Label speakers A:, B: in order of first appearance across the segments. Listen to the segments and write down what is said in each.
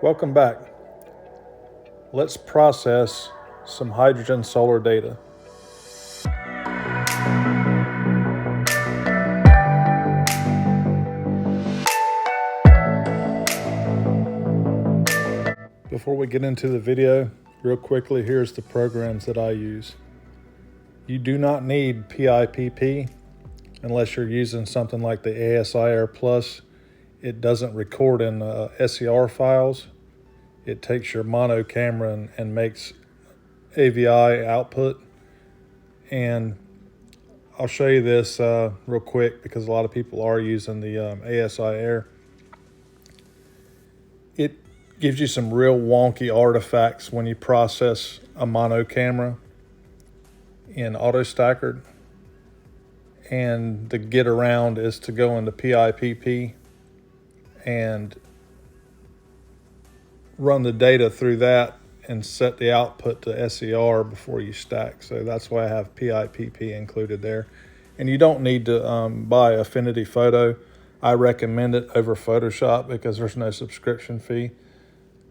A: Welcome back. Let's process some hydrogen solar data. Before we get into the video, real quickly, here's the programs that I use. You do not need PIPP unless you're using something like the ASIR Plus. It doesn't record in SCR files. It takes your mono camera and makes AVI output. And I'll show you this real quick because a lot of people are using the ASIR. It gives you some real wonky artifacts when you process a mono camera in Autostakkert. And the get around is to go into PIPP and run the data through that and set the output to SCR before you stack. So that's why I have PIPP included there. And you don't need to buy Affinity Photo. I recommend it over Photoshop because there's no subscription fee.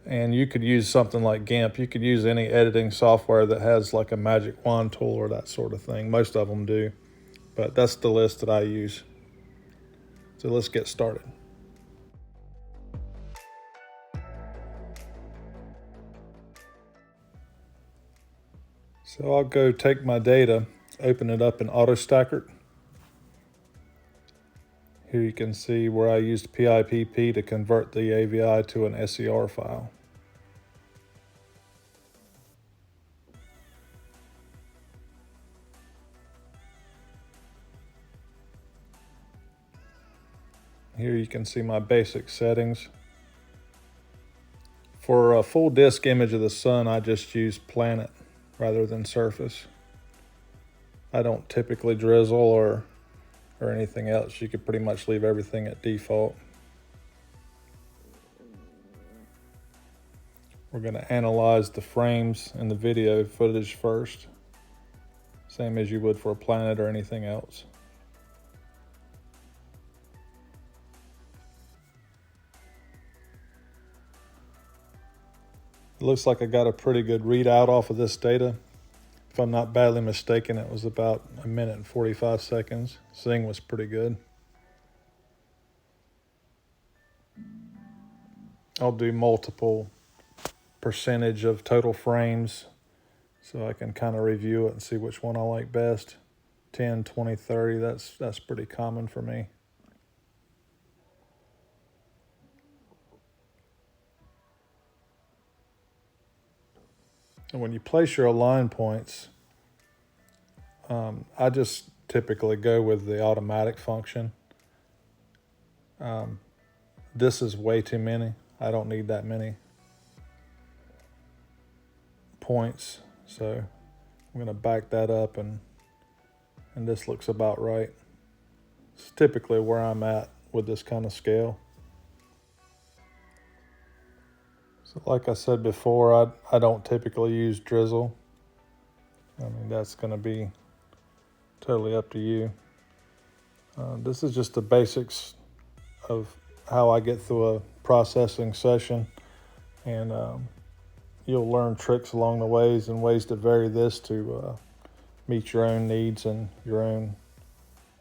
A: And you could use something like GIMP. You could use any editing software that has like a magic wand tool or that sort of thing. Most of them do. But that's the list that I use. So let's get started. So I'll go take my data, open it up in Autostakkert. Here you can see where I used PIPP to convert the AVI to an SCR file. Here you can see my basic settings. For a full disk image of the sun, I just use planet rather than surface. I don't typically drizzle or anything else. You could pretty much leave everything at default. We're going to analyze the frames and the video footage first, same as you would for a planet or anything else. It looks like I got a pretty good readout off of this data. If I'm not badly mistaken, it was about 1 minute and 45 seconds. Seeing was pretty good. I'll do multiple percentage of total frames so I can kind of review it and see which one I like best. 10, 20, 30, that's pretty common for me. And when you place your align points, I just typically go with the automatic function. This is way too many. I don't need that many points. So I'm going to back that up and this looks about right. It's typically where I'm at with this kind of scale. So like I said before, I don't typically use drizzle. I mean, that's going to be totally up to you. This is just the basics of how I get through a processing session, and you'll learn tricks along the ways and ways to vary this to meet your own needs and your own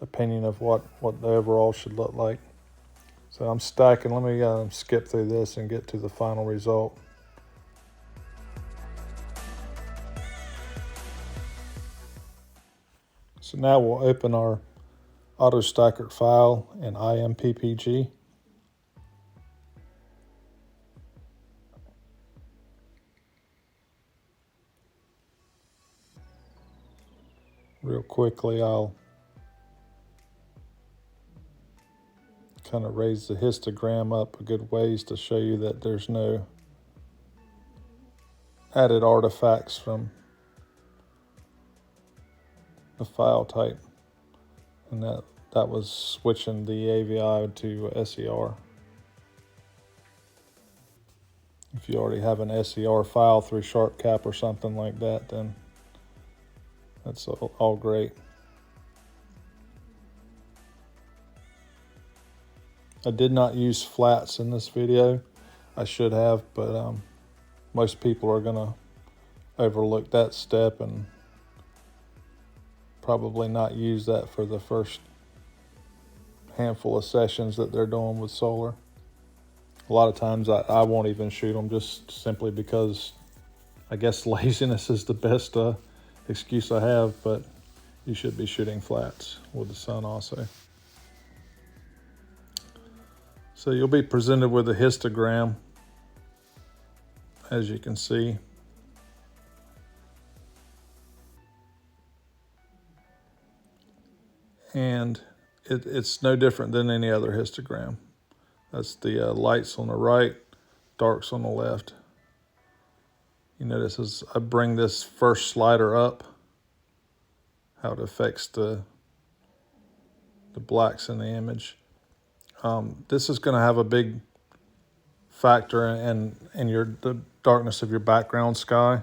A: opinion of what the overall should look like. So I'm stacking. Let me skip through this and get to the final result. So now we'll open our Autostakkert file in ImPPG. Real quickly, I'll kind of raise the histogram up a good ways to show you that there's no added artifacts from the file type, and that was switching the AVI to SCR. If you already have an SCR file through SharpCap or something like that, then that's all great. I did not use flats in this video. I should have, but most people are going to overlook that step and probably not use that for the first handful of sessions that they're doing with solar. A lot of times I won't even shoot them, just simply because I guess laziness is the best excuse I have, but you should be shooting flats with the sun also. So you'll be presented with a histogram, as you can see. And it's no different than any other histogram. That's the lights on the right, darks on the left. You notice as I bring this first slider up, how it affects the blacks in the image. This is going to have a big factor in the darkness of your background sky.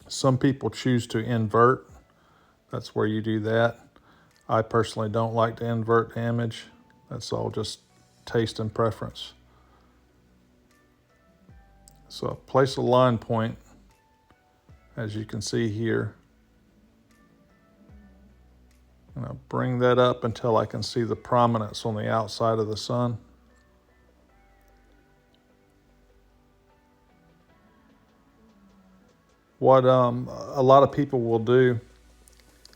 A: Some people choose to invert. That's where you do that. I personally don't like to invert the image. That's all just taste and preference. So place a line point, as you can see here. And I'll bring that up until I can see the prominence on the outside of the sun. What a lot of people will do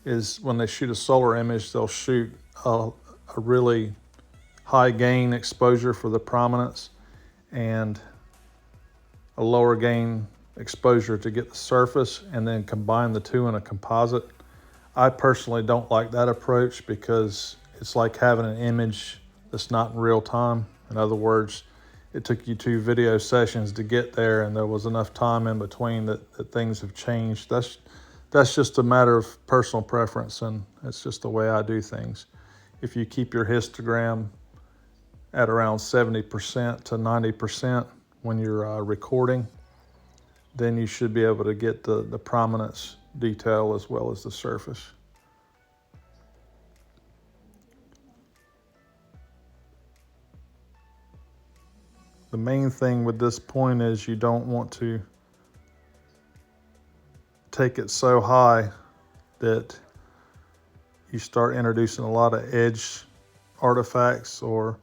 A: is when they shoot a solar image, they'll shoot a really high gain exposure for the prominence and a lower gain exposure to get the surface, and then combine the two in a composite. I personally don't like that approach because it's like having an image that's not in real time. In other words, it took you 2 video sessions to get there, and there was enough time in between that things have changed. That's just a matter of personal preference, and it's just the way I do things. If you keep your histogram at around 70% to 90% when you're recording, then you should be able to get the prominence detail as well as the surface. The main thing with this point is you don't want to take it so high that you start introducing a lot of edge artifacts or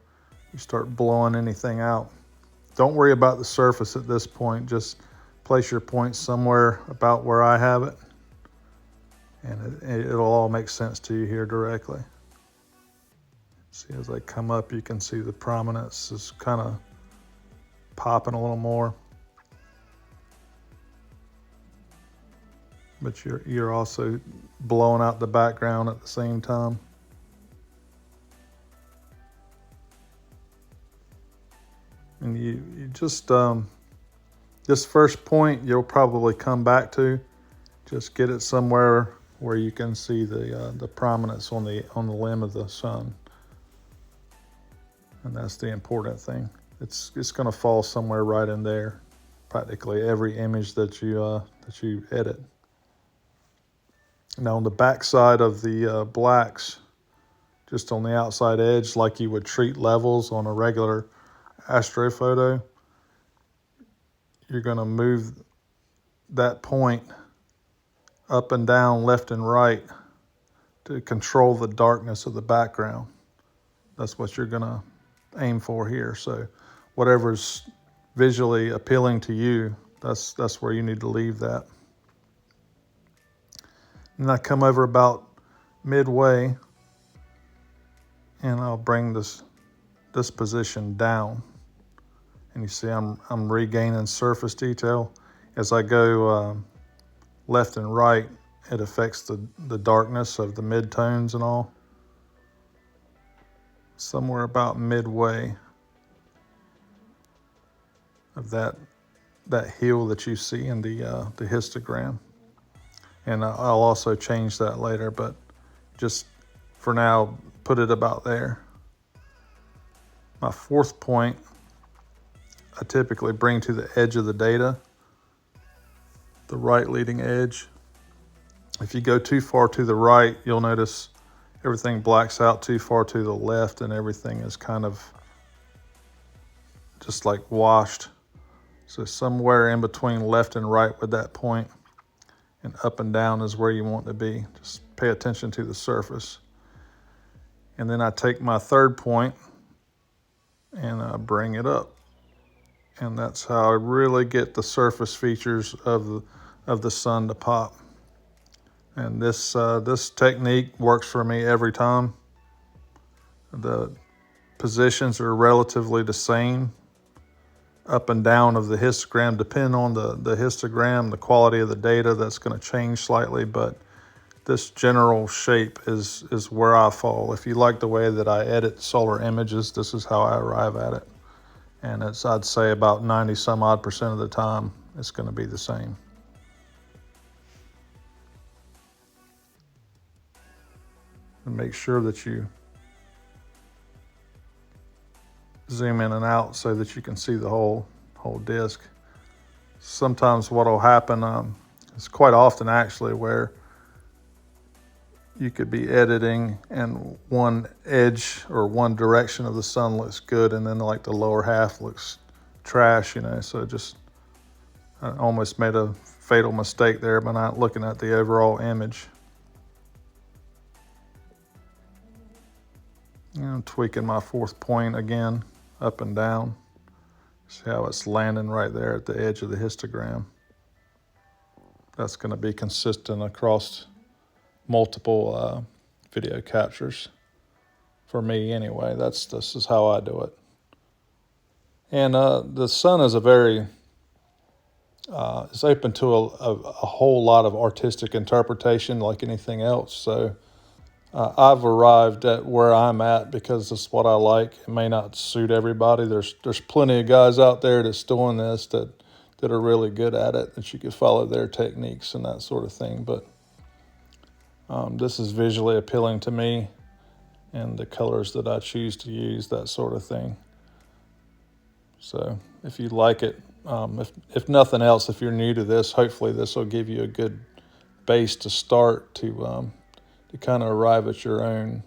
A: you start blowing anything out. Don't worry about the surface at this point. Just place your point somewhere about where I have it, and it'll all make sense to you here directly. See, as I come up, you can see the prominence is kind of popping a little more. But you're also blowing out the background at the same time. And you just, this first point you'll probably come back to. Just get it somewhere where you can see the prominence on the limb of the sun. And that's the important thing. It's going to fall somewhere right in there. Practically every image that you edit. Now on the back side of the blacks, just on the outside edge, like you would treat levels on a regular astrophoto, you're going to move that point up and down, left and right, to control the darkness of the background. That's what you're going to aim for here. So whatever's visually appealing to you, that's where you need to leave that. And I come over about midway, and I'll bring this position down. And you see I'm regaining surface detail. As I go left and right, it affects the darkness of the midtones and all. Somewhere about midway of that hill that you see in the histogram. And I'll also change that later, but just for now, put it about there. My fourth point, I typically bring to the edge of the data, the right leading edge. If you go too far to the right, you'll notice everything blacks out. Too far to the left and everything is kind of just like washed. So somewhere in between left and right with that point, and up and down is where you want to be. Just pay attention to the surface. And then I take my third point and I bring it up. And that's how I really get the surface features of the sun to pop. And this technique works for me every time. The positions are relatively the same up and down of the histogram. Depending on the histogram, the quality of the data, that's going to change slightly, but this general shape is where I fall. If you like the way that I edit solar images, this is how I arrive at it. And it's, I'd say about 90 some odd % of the time, it's going to be the same. And make sure that you zoom in and out so that you can see the whole disc. Sometimes what will happen, it's quite often actually, where you could be editing and one edge or one direction of the sun looks good and then like the lower half looks trash, so I almost made a fatal mistake there by not looking at the overall image. I'm tweaking my fourth point again, up and down. See how it's landing right there at the edge of the histogram. That's going to be consistent across multiple video captures for me anyway. This is how I do it. And the sun is it's open to a whole lot of artistic interpretation like anything else. So I've arrived at where I'm at because it's what I like. It may not suit everybody. There's plenty of guys out there that's doing this that are really good at it, that you could follow their techniques and that sort of thing. But this is visually appealing to me, and the colors that I choose to use, that sort of thing. So if you like it, if nothing else, if you're new to this, hopefully this will give you a good base to start to kind of arrive at your own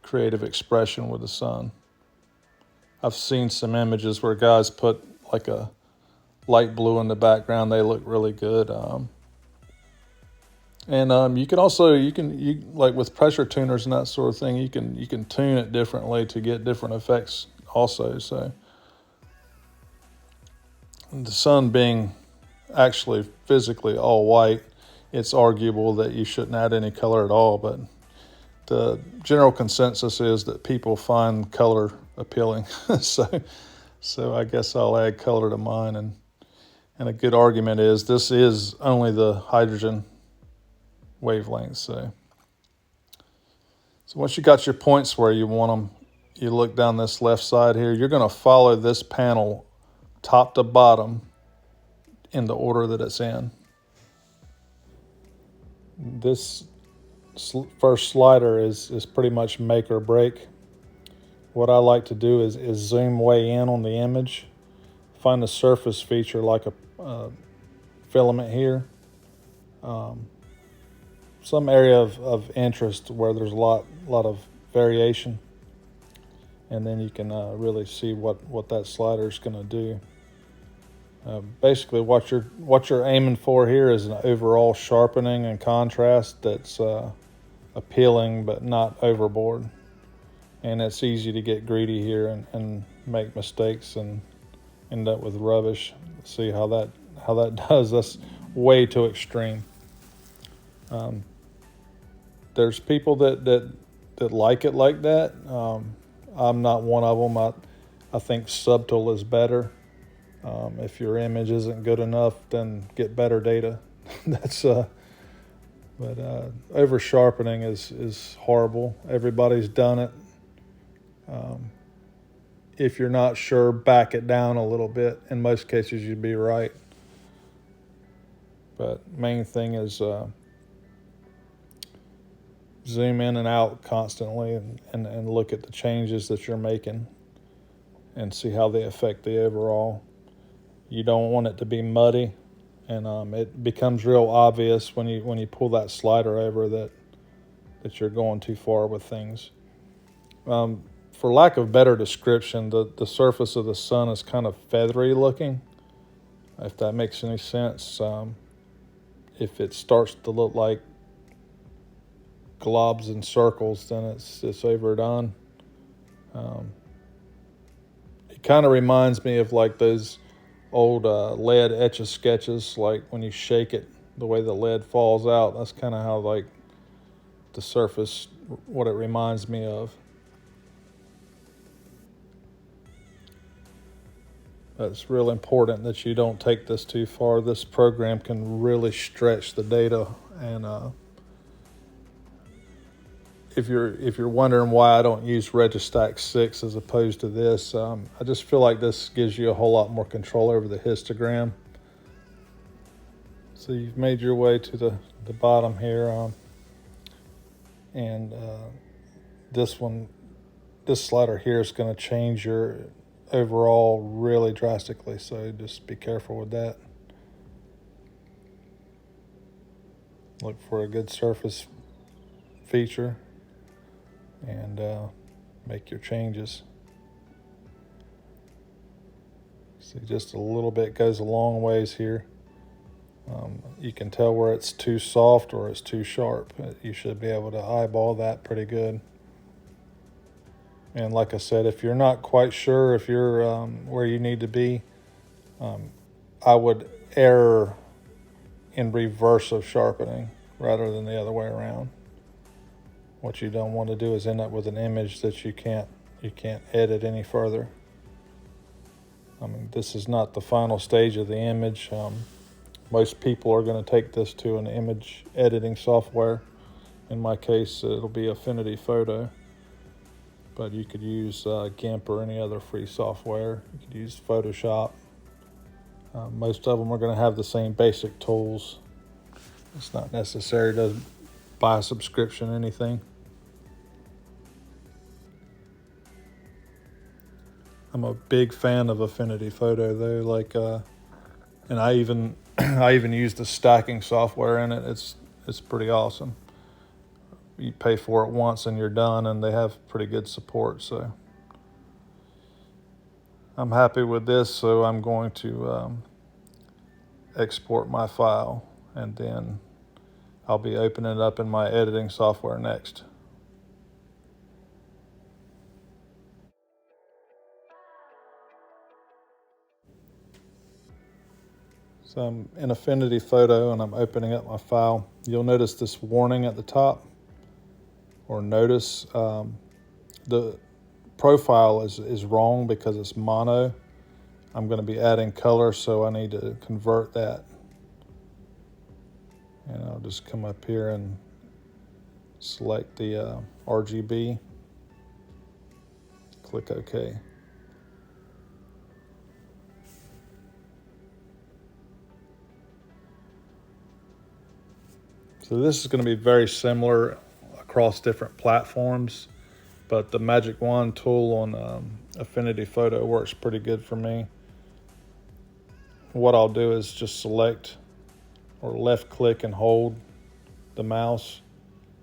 A: creative expression with the sun. I've seen some images where guys put like a light blue in the background. They look really good. And you can also, like with pressure tuners and that sort of thing, you can tune it differently to get different effects also. So the sun being actually physically all white, it's arguable that you shouldn't add any color at all, but the general consensus is that people find color appealing. so I guess I'll add color to mine. And a good argument is this is only the hydrogen wavelength. So once you got your points where you want them, you look down this left side here, you're going to follow this panel top to bottom in the order that it's in. This first slider is pretty much make or break. What I like to do is zoom way in on the image, find the surface feature like a filament here, some area of interest where there's a lot of variation, and then you can really see what that slider is going to do. Basically, what you're aiming for here is an overall sharpening and contrast that's appealing but not overboard. And it's easy to get greedy here and make mistakes and end up with rubbish. See how that does. That's way too extreme. There's people that like it like that. I'm not one of them. I think subtle is better. If your image isn't good enough, then get better data. But over sharpening is horrible. Everybody's done it. If you're not sure, back it down a little bit. In most cases, you'd be right. But main thing is zoom in and out constantly and look at the changes that you're making and see how they affect the overall. You don't want it to be muddy, and it becomes real obvious when you pull that slider over that you're going too far with things. for lack of better description, the surface of the sun is kind of feathery looking, if that makes any sense. If it starts to look like globs and circles, then it's overdone. It kind of reminds me of like those old lead etch-a-sketches, like when you shake it, the way the lead falls out. That's kind of how like the surface, what it reminds me of. But it's real important that you don't take this too far. This program can really stretch the data, and if you're wondering why I don't use Registack 6 as opposed to this, I just feel like this gives you a whole lot more control over the histogram. So you've made your way to the bottom here, and this slider here is going to change your overall really drastically, so just be careful with that. Look for a good surface feature and make your changes. See, just a little bit goes a long ways here. You can tell where it's too soft or it's too sharp. You should be able to eyeball that pretty good. And like I said, if you're not quite sure if you're where you need to be, I would err in reverse of sharpening rather than the other way around. What you don't want to do is end up with an image that you can't edit any further. I mean, this is not the final stage of the image. Most people are going to take this to an image editing software. In my case, it'll be Affinity Photo. But you could use GIMP or any other free software. You could use Photoshop. Most of them are going to have the same basic tools. It's not necessary to buy a subscription or anything. I'm a big fan of Affinity Photo though, and I even use the stacking software in it. It's pretty awesome. You pay for it once and you're done, and they have pretty good support. So I'm happy with this, so I'm going to export my file, and then I'll be opening it up in my editing software next. So I'm in Affinity Photo and I'm opening up my file. You'll notice this warning at the top, or notice the profile is wrong because it's mono. I'm going to be adding color, so I need to convert that. And I'll just come up here and select the RGB. Click OK. So this is going to be very similar across different platforms, but the Magic Wand tool on Affinity Photo works pretty good for me. What I'll do is just select or left click and hold the mouse,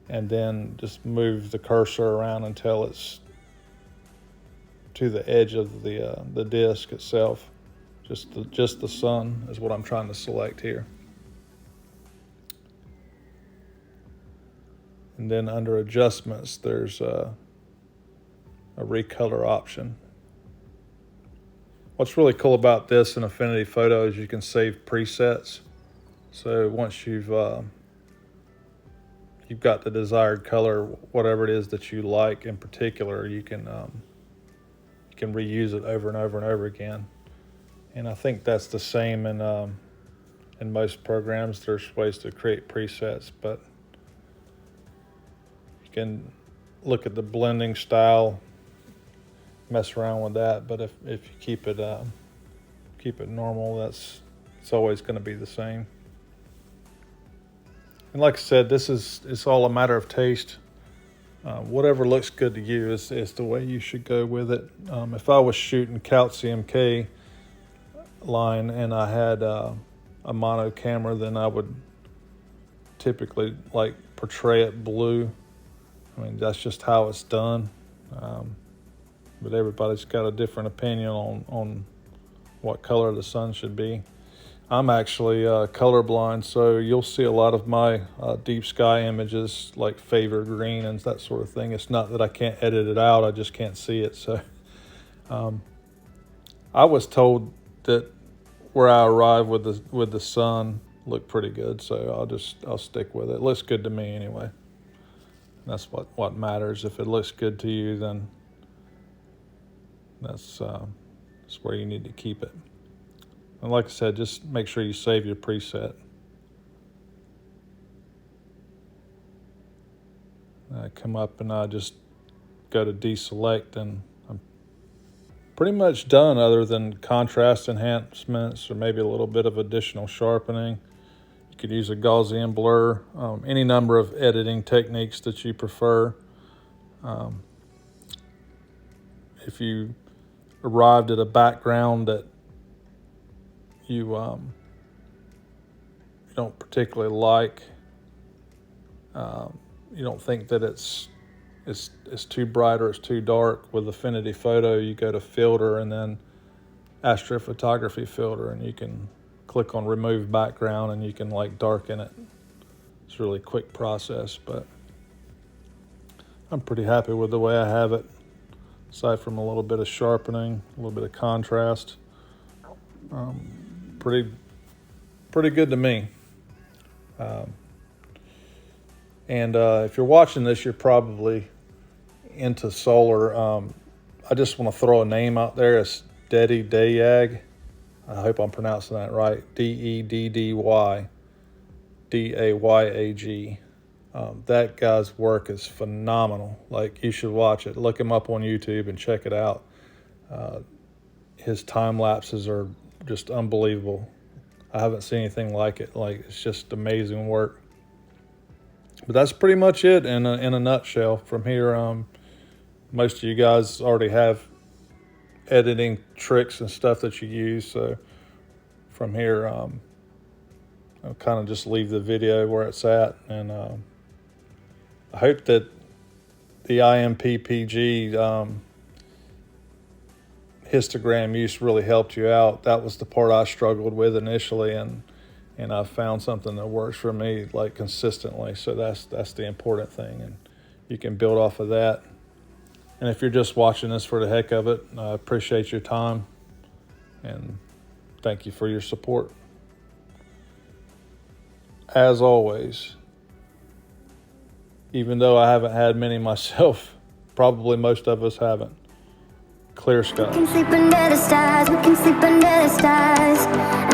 A: and then just move the cursor around until it's to the edge of the disc itself. Just the sun is what I'm trying to select here. And then under adjustments, there's a recolor option. What's really cool about this in Affinity Photo is you can save presets. So once you've got the desired color, whatever it is that you like in particular, you can reuse it over and over and over again. And I think that's the same in most programs. There's ways to create presets, but you can look at the blending style, mess around with that. But if you keep it normal, it's always going to be the same. And like I said, it's all a matter of taste. Whatever looks good to you is the way you should go with it. If I was shooting Calcium K line and I had a mono camera, then I would typically like portray it blue. I mean, that's just how it's done. but everybody's got a different opinion on what color the sun should be. I'm actually colorblind, so you'll see a lot of my deep sky images like favor green and that sort of thing. It's not that I can't edit it out, I just can't see it. So I was told that where I arrived with the sun looked pretty good, so I'll stick with it. It looks good to me anyway. That's what matters. If it looks good to you, then that's where you need to keep it. And like I said, just make sure you save your preset. I come up and I just go to deselect, and I'm pretty much done other than contrast enhancements or maybe a little bit of additional sharpening. You could use a Gaussian blur, any number of editing techniques that you prefer. If you arrived at a background that you don't particularly like, you don't think that it's too bright or it's too dark, with Affinity Photo you go to filter and then astrophotography filter, and you can click on remove background and you can like darken it. It's a really quick process, but I'm pretty happy with the way I have it, aside from a little bit of sharpening, a little bit of contrast. Pretty good to me. And if you're watching this, you're probably into solar. I just want to throw a name out there. It's Deddy Dayag. I hope I'm pronouncing that right. Deddy Dayag. That guy's work is phenomenal. Like, you should watch it. Look him up on YouTube and check it out. His time lapses are just unbelievable. I haven't seen anything like it. Like, it's just amazing work. But that's pretty much it in a nutshell. From here, most of you guys already have editing tricks and stuff that you use. So from here, I'll kind of just leave the video where it's at. And I hope that the ImPPG histogram use really helped you out. That was the part I struggled with initially, and I found something that works for me like consistently. So that's the important thing, and you can build off of that. And if you're just watching this for the heck of it, I appreciate your time and thank you for your support. As always, even though I haven't had many myself, probably most of us haven't, clear skies. We can sleep under the stars, we can sleep under the stars.